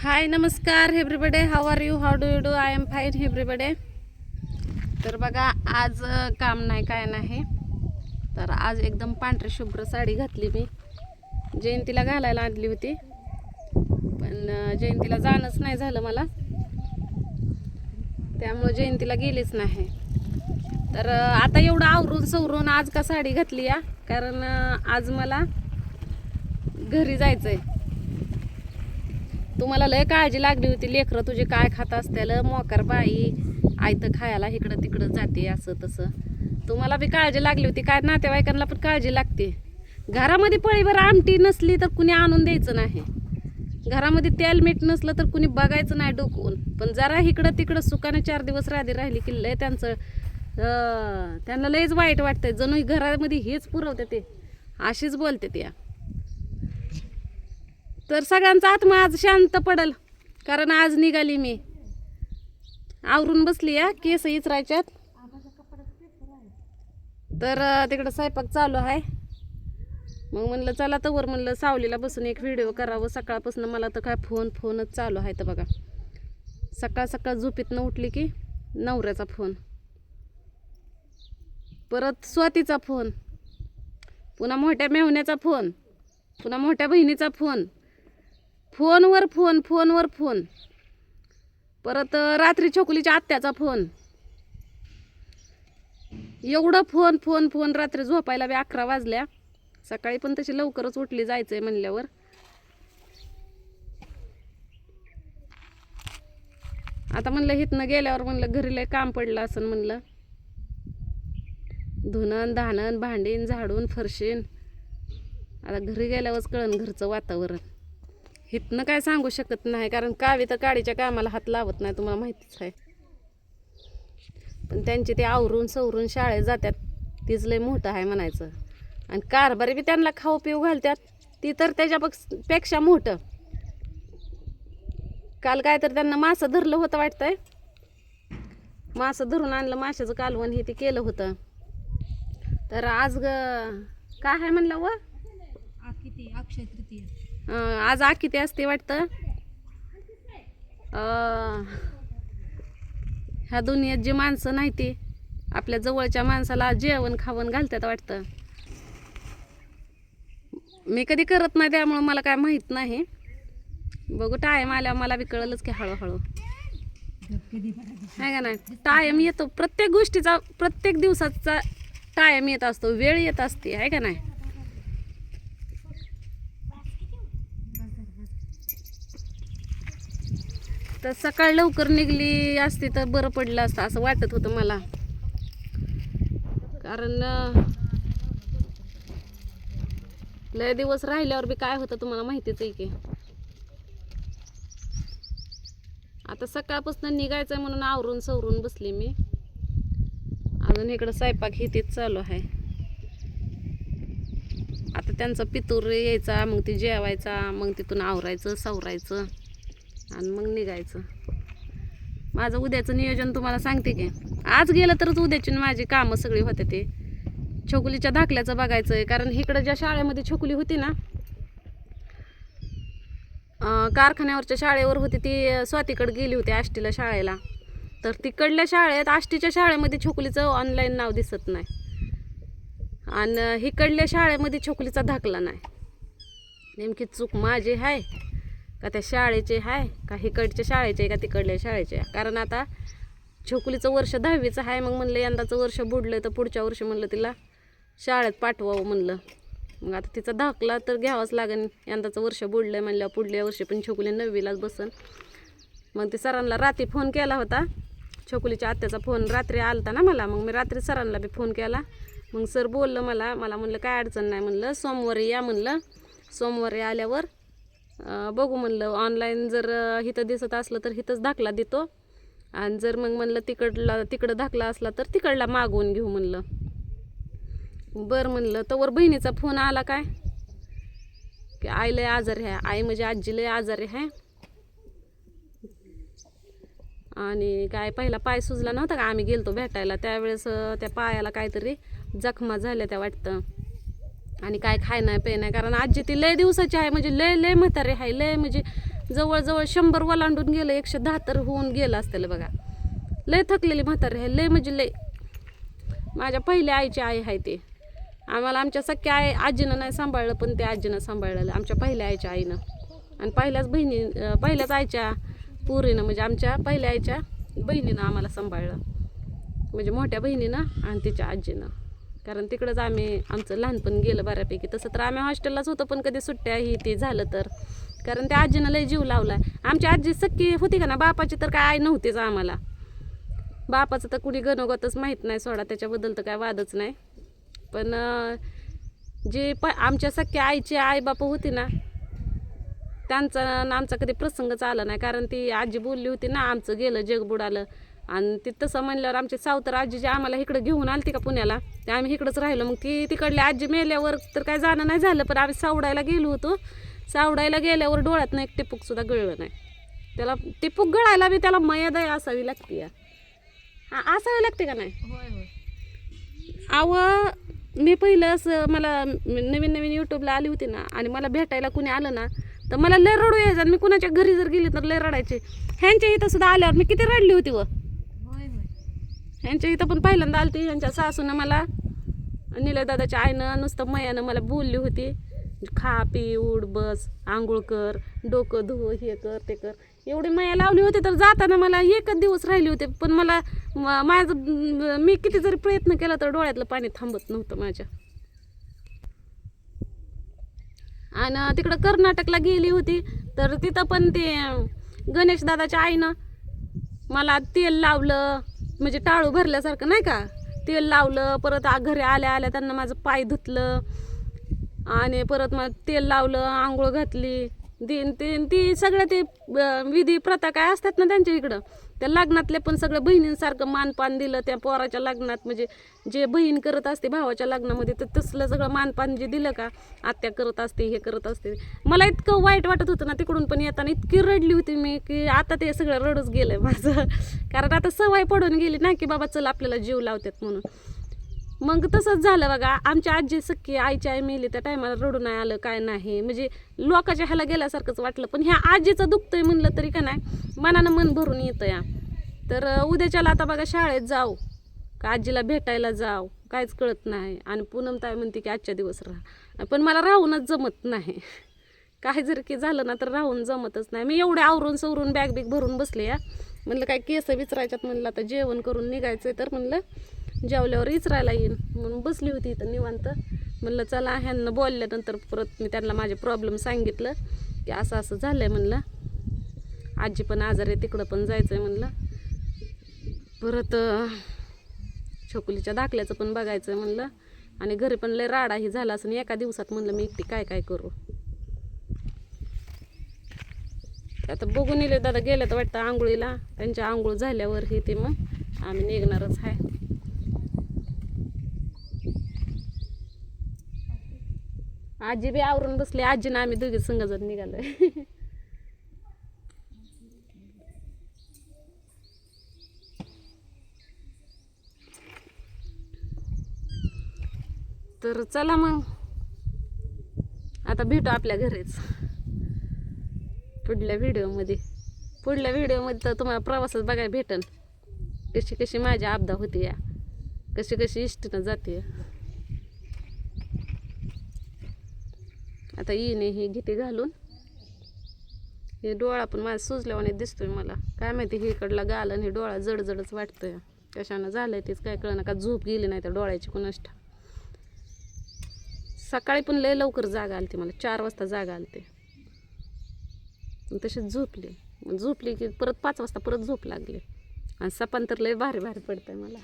हाय नमस्कार एव्हरीबडे, how are you, how do you do, I am fine एव्हरीबडे. तर बघा आज काम नाही काय नाही, तर आज एकदम पांढरी शुभ्र साडी घातली मी. जयंतीला घालायला आणली होती, पण जयंतीला जाणंच नाही झालं मला, त्यामुळे जयंतीला गेलीच नाही. तर आता एवढं आवरून सवरून आज का साडी घातली या, कारण आज मला घरी जायचंय. तुम्हाला लय काळजी लागली होती, लेकरं तुझे काय खात असतील, मोकार बाई आयतं खायला इकडं तिकडं जाते असं तसं. तुम्हाला बी काळजी लागली होती, काय नातेवाईकांना पण काळजी लागते. घरामध्ये पळीभर आमटी नसली तर कुणी आणून द्यायचं नाही, घरामध्ये तेल मीठ नसलं तर कुणी बघायचं नाही डोकवून. पण जरा इकडं तिकडं सुखाने 4 दिवस राधी राहिली की लय त्यांना लयच वाईट वाटतंय, जणू घरामध्ये हेच पुरवते ते, अशीच बोलते त्या. तर सगळ्यांचा आत्मा आज शांत पडल, कारण आज निघाली मी. आवरून बसली या, केस इचरायच्यात. तर तिकडं स्वयंपाक चालू आहे. मग म्हणलं चला तर म्हणलं सावलीला बसून एक व्हिडिओ करावं. सकाळपासून मला तर काय फोनच चालू आहे. तर बघा सकाळ सकाळ झोपेतनं उठली की नवऱ्याचा फोन, परत स्वातीचा फोन, पुन्हा मोठ्या मेहुण्याचा फोन, पुन्हा मोठ्या बहिणीचा फोन, फोनवर फोन, परत रात्री छोकुलीच्या आत्याचा फोन. एवढं फोन रात्री झोपायला बी 11 वाजल्या. सकाळी पण तशी लवकरच उठली, जायचंय म्हणल्यावर. आता म्हणलं हिथनं गेल्यावर म्हणलं घरी लय काम पडलं असं, म्हणलं धुणं धाणं भांडीन झाडून फरशीन. आता घरी गेल्यावरच कळन घरचं वातावरण. हिथनं काय सांगू शकत नाही, कारण कावी तर काडीच्या कामाला हात लावत नाही, तुम्हाला माहितीच आहे. पण त्यांची ते आवरून सवरून शाळेत जातात, तीच लय मोठं आहे म्हणायचं. आणि कारभारी बी त्यांना खाऊ पिऊ घालतात, ती तर त्याच्यापेक्षा मोठं. काल काय तर त्यांना मासं धरलं होतं वाटतंय, मासं धरून आणलं, माशाचं कालवण हे ते केलं होतं. तर आज काय आहे म्हणलं व अक्षय तृतीय, आज आखिती असते वाटतं. ह्या दुनियेत जी माणसं नाही ती आपल्या जवळच्या माणसाला जेवण खावण घालतात वाटतं. मी कधी करत नाही त्यामुळं मला काय माहीत नाही. बघू टाईम आल्या मला बी कळलंच की हळूहळू, आहे का नाही. टाईम येतो प्रत्येक गोष्टीचा, प्रत्येक दिवसाचा टाईम येत असतो, वेळ येत असते, आहे का नाही. तर सकाळ लवकर निघली असती तर बरं पडलं असतं असं वाटत होतं मला, कारण लय दिवस राहिल्यावर बी काय होतं तुम्हाला माहितीच आहे की. आता सकाळपासून निघायचं म्हणून आवरून सवरून बसली मी. अजून इकडं स्वयंपाक ही तेच चालू आहे. आता त्यांचा पितूर यायचा, मग ती जेवायचा, मग तिथून आवरायचं सवरायचं आणि मग निघायचं. माझं उद्याचं नियोजन तुम्हाला सांगते की, आज गेलं तरच उद्याची माझी कामं सगळी होते. ते छोकुलीच्या धाकल्याचं बघायचं आहे, कारण इकडं ज्या शाळेमध्ये छोकुली होती ना, कारखान्यावरच्या शाळेवर होती ती, स्वातीकडे गेली होती आष्टीला शाळेला. तर तिकडल्या शाळेत, आष्टीच्या शाळेमध्ये छोकुलीचं ऑनलाईन नाव दिसत नाही, आणि हिकडल्या शाळेमध्ये छोकुलीचा धाकला नाही. नेमकी चूक माझी आहे का त्या शाळेचे आहे, का हिकडच्या शाळेचे का तिकडल्या शाळेचे. कारण आता छोकुलीचं वर्ष 10वीचं आहे. मग म्हणलं यंदाचं वर्ष बुडलं तर पुढच्या वर्षी म्हणलं तिला शाळेत पाठवावं म्हणलं. मग आता तिचा धाकला तर घ्यावाच लागेल, यंदाचं वर्ष बुडलं आहे म्हणल्यावर पुढल्या वर्षी पण छोकुली 9वीलाच बसन. मग ते सरांना रात्री फोन केला होता, छोकुलीच्या आत्याचा फोन रात्री आलता ना मला. मग मी रात्री सरांना बी फोन केला. मग सर बोललं मला म्हणलं काय अडचण नाही म्हणलं, सोमवारी या म्हणलं. सोमवारी आल्यावर बघू म्हणलं, ऑनलाईन जर इथं दिसत असलं तर इथंच दाखला देतो, आणि जर मग म्हणलं तिकडं दाखला असला तर तिकडला मागवून घेऊ म्हणलं. बरं म्हणलं. तवर बहिणीचा फोन आला काय की आई लय आजारी आहे, आई म्हणजे आजी लय आजारी आहे. आणि काय पहिला पाय सुजला नव्हता का, आम्ही गेलतो भेटायला त्यावेळेस त्या पायाला काहीतरी जखमा झाल्या त्या वाटतं. आणि काय खाय नाही पे नाही, कारण आजी ती लय दिवसाची आहे, म्हणजे लय म्हातारी आहे, लय म्हणजे जवळजवळ 100 ओलांडून गेलं, 110 तर होऊन गेलं असतं बघा. लय थकलेली म्हातारी आहे, लय म्हणजे लय. माझ्या पहिल्या आईची आई आहे ते. आम्हाला आमच्या सख्या आजीनं नाही सांभाळलं, पण त्या आजीनं सांभाळलं आमच्या पहिल्या आईच्या आईनं. आणि पहिल्याच आईच्या पुरीनं, म्हणजे आमच्या पहिल्या आईच्या बहिणीनं आम्हाला सांभाळलं, म्हणजे मोठ्या बहिणीनं आणि तिच्या आजीनं. कारण तिकडंच आमचं लहानपण गेलं बऱ्यापैकी. तसं तर आम्ही हॉस्टेललाच होतो, पण कधी सुट्ट्या ही ती झालं तर, कारण त्या आजीनं लय जीव लावला. आमची आजी सख्खी होती का ना, बापाची तर काय आई नव्हतीच आम्हाला. बापाचं तर कुणी गणगोतच माहीत नाही सोडा, त्याच्याबद्दल तर काय वादच नाही. पण आमच्या सख्या आईची आई बापा होती ना, त्यांचा आमचा कधी प्रसंगच आला नाही. कारण ती आजी बोलली होती ना, आमचं गेलं जग बुडालं. आणि ती तसं म्हणल्यावर आमची सावतर आजी जी आम्हाला इकडं घेऊन आली का पुण्याला, ते आम्ही इकडंच राहिलो. मग ती तिकडल्या आजी मेल्यावर तर काय जाणं नाही झालं, पण आम्ही सावडायला गेलो होतो. सावडायला गेल्यावर डोळ्यातनं एक टिपूकसुद्धा गळलं नाही. त्याला टिपूक गळायला बी त्याला मयदय असावी लागते या, असावी लागते का नाही? होय होय. मी पहिलं असं मला नवीन यूट्यूबला आली होती ना, आणि मला भेटायला कुणी आलं ना तर मला लय रडू यायचं. आणि मी कुणाच्या घरी जर गेली तर लय रडायचे. ह्यांच्या इथं सुद्धा आल्यावर मी किती रडली होती. होय होय. ह्यांच्या इथं पण पहिल्यांदा आली होती. ह्यांच्या सासूनं मला, निलय दादाच्या आईनं नुसतं मयानं मला बोलली होती, खा पी उठ बस आंघोळ कर डोकं धुव हे कर ते कर, एवढी माया लावली होती. तर जाताना मला एकच दिवस राहिली होते, पण मला मी किती जरी प्रयत्न केला तर डोळ्यातलं पाणी थांबत नव्हतं माझ्या. आणि तिकडं कर्नाटकला गेली होती, तर तिथं पण ते गणेश दादाच्या आईनं मला तेल लावलं, म्हणजे टाळू भरल्यासारखं नाही का, तेल लावलं. परत घरी आल्या त्यांना माझं पाय धुतलं, आणि परत मग तेल लावलं, आंघोळ घातली. ती सगळं ते विधी प्रथा काय असतात ना त्यांच्या इकडं, त्या लग्नातले पण सगळं बहिणींसारखं मानपान दिलं त्या पोराच्या लग्नात. म्हणजे जे बहीण करत असते भावाच्या लग्नामध्ये, तर तसलं सगळं मानपान जे दिलं का, आत्या करत असते हे करत असते. मला इतकं वाईट वाटत होतं ना तिकडून पण येताना, इतकी रडली होती मी की आता ते सगळं रडूच गेलं माझं. कारण आता सवय पडून गेली ना की बाबा चल आपल्याला जीव लावतात म्हणून. मग तसंच झालं बघा. आमच्या आजी सख्खी आईची आई मेली त्या टायमाला रडू नाही आलं, काय नाही, म्हणजे लोकाच्या ह्याला गेल्यासारखंच वाटलं. पण ह्या आजीचं दुखतंय म्हणलं तरी का नाही मनानं मन भरून येतं या. तर उद्याच्याला आता बघा शाळेत जाऊ का आजीला भेटायला जाऊ काहीच कळत नाही. आणि पूनम ताई म्हणते की आजच्या दिवस राहा, पण मला राहूनच जमत नाही. काय जर की झालं ना तर राहून जमतच नाही. मी एवढे आवरून सवरून बॅग भरून बसले या. म्हणलं काय केस विचारायच्यात, म्हणलं आता जेवण करून निघायचं, तर म्हणलं जेवल्यावर विचारायला येईन म्हणून बसली होती इथं निवांत. म्हणलं चला ह्यांना बोलल्यानंतर परत मी त्यांना माझे प्रॉब्लेम सांगितलं की असं असं झालं आहे. म्हणलं आजी पण आजार आहे, तिकडं पण जायचं आहे. म्हणलं परत छोकुलीच्या दाखल्याचं पण बघायचं आहे म्हणलं, आणि घरी पण लय राडाही झाला असं एका दिवसात. म्हणलं मी एकटी काय करू. आता बघून येले दादा गेले तर वाटतं आंघोळीला, त्यांच्या आंघोळ झाल्यावर हे ते मग आम्ही निघणारच आहे. आजी बी आवरून बसली, आजीनं आम्ही दोघी संघजण निघालोय. तर चला मग आता भेटू आपल्या घरीच पुढल्या व्हिडिओमध्ये. तर तुम्हाला प्रवासात बघायला भेटन कशी कशी माझी आपदा होती या, कशी कशी इष्टीनं जाते. आता येणे हे घेते घालून. हे डोळा पण माझा सुजल्यावाने दिसतोय मला, काय माहिती हे इकडला गाल आणि हे डोळा जडजडच वाटतोय. कशानं झालंय तेच काय कळना, का झोप गेली नाही त्या डोळ्याची कुणास ठाऊक. सकाळी पण लय लवकर जाग आलती मला, 4 वाजता जाग आलते, तशीच झोपली की परत 5 वाजता परत झोप लागली. आणि सपान तर लय भारी पडतंय मला.